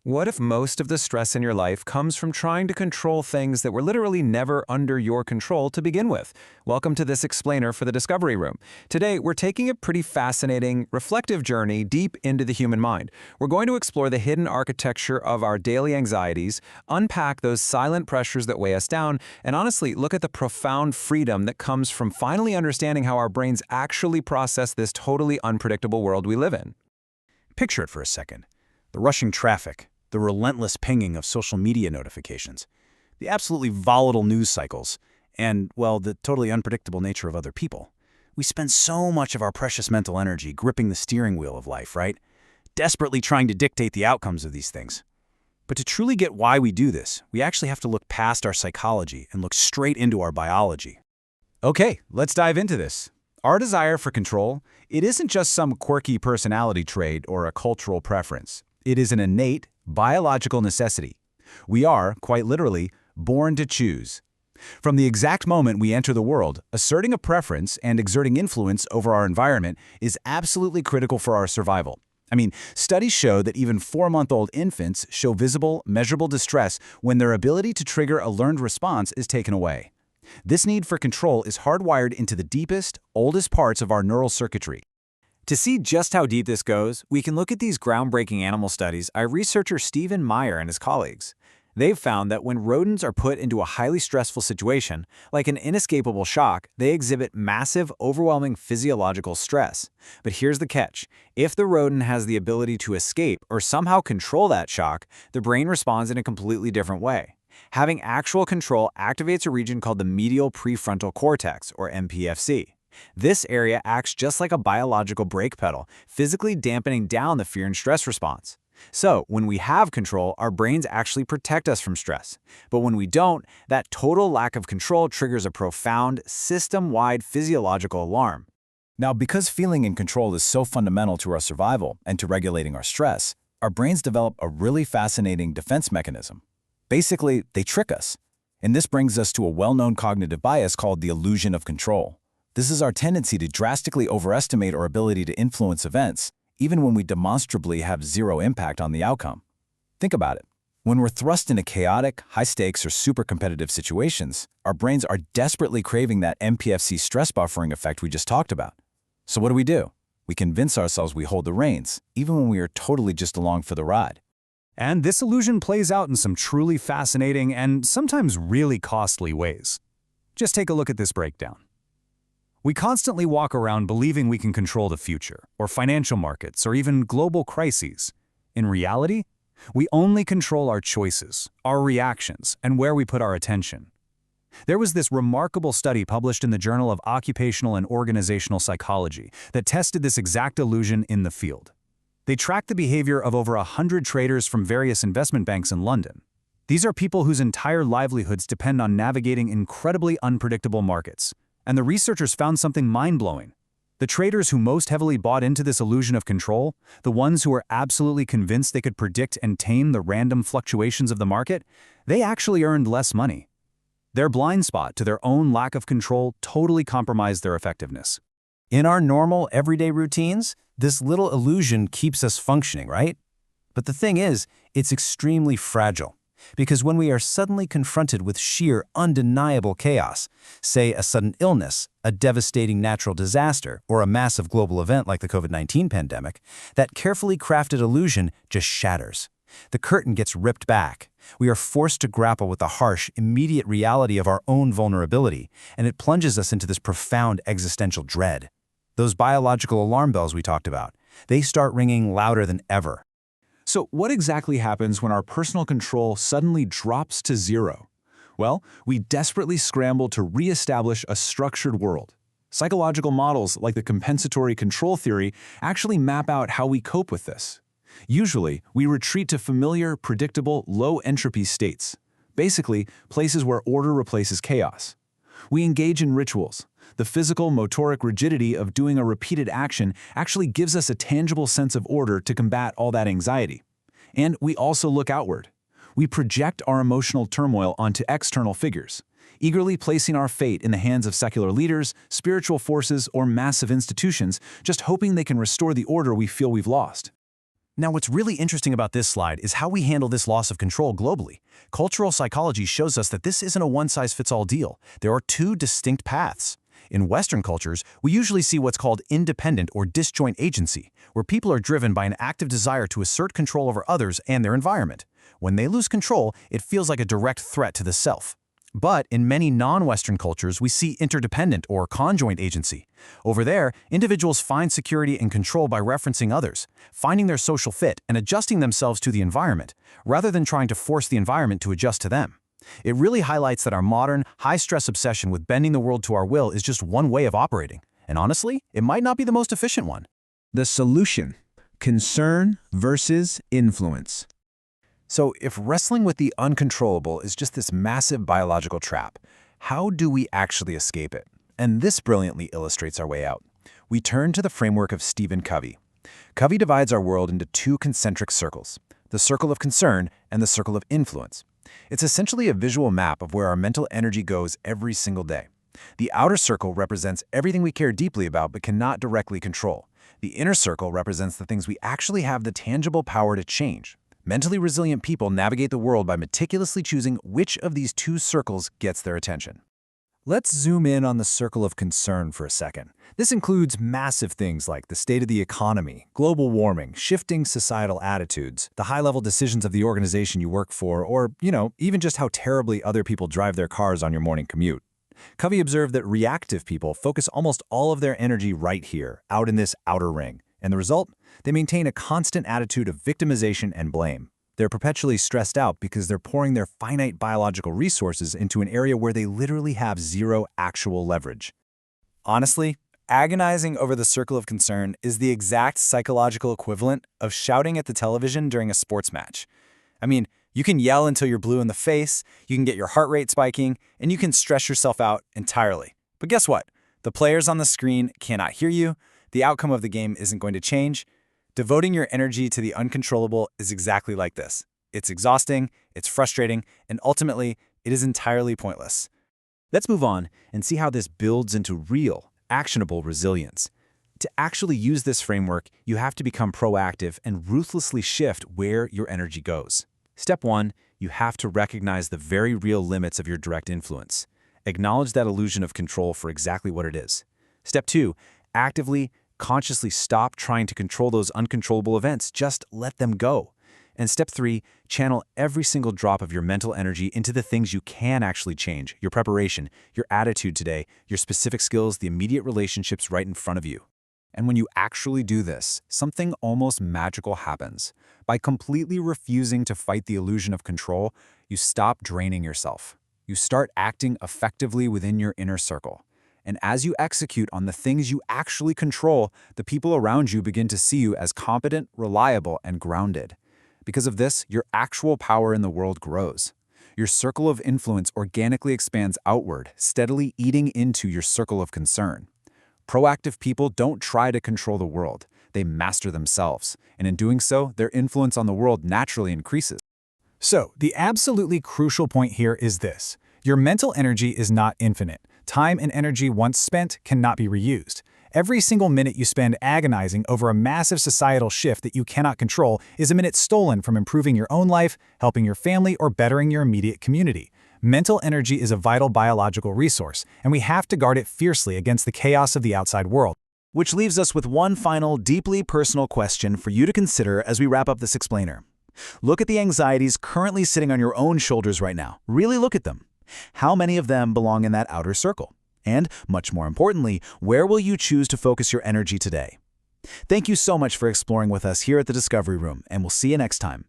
What if most of the stress in your life comes from trying to control things that were literally never under your control to begin with? Welcome to this explainer for the Discovery Room. Today, we're taking a pretty fascinating, reflective journey deep into the human mind. We're going to explore the hidden architecture of our daily anxieties, unpack those silent pressures that weigh us down, and honestly, look at the profound freedom that comes from finally understanding how our brains actually process this totally unpredictable world we live in. Picture it for a second. The rushing traffic, the relentless pinging of social media notifications, the absolutely volatile news cycles, and, well, the totally unpredictable nature of other people. We spend so much of our precious mental energy gripping the steering wheel of life, right? Desperately trying to dictate the outcomes of these things. But to truly get why we do this, we actually have to look past our psychology and look straight into our biology. Okay, let's dive into this. Our desire for control, it isn't just some quirky personality trait or a cultural preference. It is an innate, biological necessity. We are, quite literally, born to choose. From the exact moment we enter the world, asserting a preference and exerting influence over our environment is absolutely critical for our survival. Studies show that even 4-month-old infants show visible, measurable distress when their ability to trigger a learned response is taken away. This need for control is hardwired into the deepest, oldest parts of our neural circuitry. To see just how deep this goes, we can look at these groundbreaking animal studies by researcher Stephen Meyer and his colleagues. They've found that when rodents are put into a highly stressful situation, like an inescapable shock, they exhibit massive, overwhelming physiological stress. But here's the catch. If the rodent has the ability to escape or somehow control that shock, the brain responds in a completely different way. Having actual control activates a region called the medial prefrontal cortex, or MPFC. This area acts just like a biological brake pedal, physically dampening down the fear and stress response. So, when we have control, our brains actually protect us from stress. But when we don't, that total lack of control triggers a profound, system-wide physiological alarm. Now, because feeling in control is so fundamental to our survival and to regulating our stress, our brains develop a really fascinating defense mechanism. Basically, they trick us. And this brings us to a well-known cognitive bias called the illusion of control. This is our tendency to drastically overestimate our ability to influence events, even when we demonstrably have zero impact on the outcome. Think about it. When we're thrust into chaotic, high-stakes, or super-competitive situations, our brains are desperately craving that MPFC stress buffering effect we just talked about. So what do? We convince ourselves we hold the reins, even when we are totally just along for the ride. And this illusion plays out in some truly fascinating and sometimes really costly ways. Just take a look at this breakdown. We constantly walk around believing we can control the future, or financial markets, or even global crises. In reality, we only control our choices, our reactions, and where we put our attention. There was this remarkable study published in the Journal of Occupational and Organizational Psychology that tested this exact illusion in the field. They tracked the behavior of over 100 traders from various investment banks in London. These are people whose entire livelihoods depend on navigating incredibly unpredictable markets. And the researchers found something mind-blowing. The traders who most heavily bought into this illusion of control, the ones who were absolutely convinced they could predict and tame the random fluctuations of the market, they actually earned less money. Their blind spot to their own lack of control totally compromised their effectiveness. In our normal, everyday routines, this little illusion keeps us functioning, right? But the thing is, it's extremely fragile. Because when we are suddenly confronted with sheer, undeniable chaos, say a sudden illness, a devastating natural disaster, or a massive global event like the COVID-19 pandemic, that carefully crafted illusion just shatters. The curtain gets ripped back. We are forced to grapple with the harsh, immediate reality of our own vulnerability, and it plunges us into this profound existential dread. Those biological alarm bells we talked about, they start ringing louder than ever. So what exactly happens when our personal control suddenly drops to zero? Well, we desperately scramble to reestablish a structured world. Psychological models like the compensatory control theory actually map out how we cope with this. Usually, we retreat to familiar, predictable, low-entropy states, basically places where order replaces chaos. We engage in rituals. The physical, motoric rigidity of doing a repeated action actually gives us a tangible sense of order to combat all that anxiety. And we also look outward. We project our emotional turmoil onto external figures, eagerly placing our fate in the hands of secular leaders, spiritual forces, or massive institutions, just hoping they can restore the order we feel we've lost. Now, what's really interesting about this slide is how we handle this loss of control globally. Cultural psychology shows us that this isn't a one-size-fits-all deal. There are two distinct paths. In Western cultures, we usually see what's called independent or disjoint agency, where people are driven by an active desire to assert control over others and their environment. When they lose control, it feels like a direct threat to the self. But in many non-Western cultures, we see interdependent or conjoint agency. Over there, individuals find security and control by referencing others, finding their social fit, and adjusting themselves to the environment, rather than trying to force the environment to adjust to them. It really highlights that our modern, high-stress obsession with bending the world to our will is just one way of operating. And honestly, it might not be the most efficient one. The solution: concern versus influence. So if wrestling with the uncontrollable is just this massive biological trap, how do we actually escape it? And this brilliantly illustrates our way out. We turn to the framework of Stephen Covey. Covey divides our world into two concentric circles, the circle of concern and the circle of influence. It's essentially a visual map of where our mental energy goes every single day. The outer circle represents everything we care deeply about but cannot directly control. The inner circle represents the things we actually have the tangible power to change. Mentally resilient people navigate the world by meticulously choosing which of these two circles gets their attention. Let's zoom in on the circle of concern for a second. This includes massive things like the state of the economy, global warming, shifting societal attitudes, the high-level decisions of the organization you work for, or, even just how terribly other people drive their cars on your morning commute. Covey observed that reactive people focus almost all of their energy right here, out in this outer ring. And the result? They maintain a constant attitude of victimization and blame. They're perpetually stressed out because they're pouring their finite biological resources into an area where they literally have zero actual leverage. Honestly, agonizing over the circle of concern is the exact psychological equivalent of shouting at the television during a sports match. I mean, you can yell until you're blue in the face, you can get your heart rate spiking, and you can stress yourself out entirely. But guess what? The players on the screen cannot hear you. The outcome of the game isn't going to change. Devoting your energy to the uncontrollable is exactly like this. It's exhausting, it's frustrating, and ultimately, it is entirely pointless. Let's move on and see how this builds into real, actionable resilience. To actually use this framework, you have to become proactive and ruthlessly shift where your energy goes. Step 1, you have to recognize the very real limits of your direct influence. Acknowledge that illusion of control for exactly what it is. Step 2, actively, consciously stop trying to control those uncontrollable events. Just let them go. And step 3, channel every single drop of your mental energy into the things you can actually change: your preparation, your attitude today, your specific skills, the immediate relationships right in front of you. And when you actually do this, something almost magical happens. By completely refusing to fight the illusion of control, you stop draining yourself. You start acting effectively within your inner circle. And as you execute on the things you actually control, the people around you begin to see you as competent, reliable, and grounded. Because of this, your actual power in the world grows. Your circle of influence organically expands outward, steadily eating into your circle of concern. Proactive people don't try to control the world. They master themselves. And in doing so, their influence on the world naturally increases. So, the absolutely crucial point here is this: your mental energy is not infinite. Time and energy once spent cannot be reused. Every single minute you spend agonizing over a massive societal shift that you cannot control is a minute stolen from improving your own life, helping your family, or bettering your immediate community. Mental energy is a vital biological resource, and we have to guard it fiercely against the chaos of the outside world. Which leaves us with one final, deeply personal question for you to consider as we wrap up this explainer. Look at the anxieties currently sitting on your own shoulders right now. Really look at them. How many of them belong in that outer circle? And, much more importantly, where will you choose to focus your energy today? Thank you so much for exploring with us here at the Discovery Room, and we'll see you next time.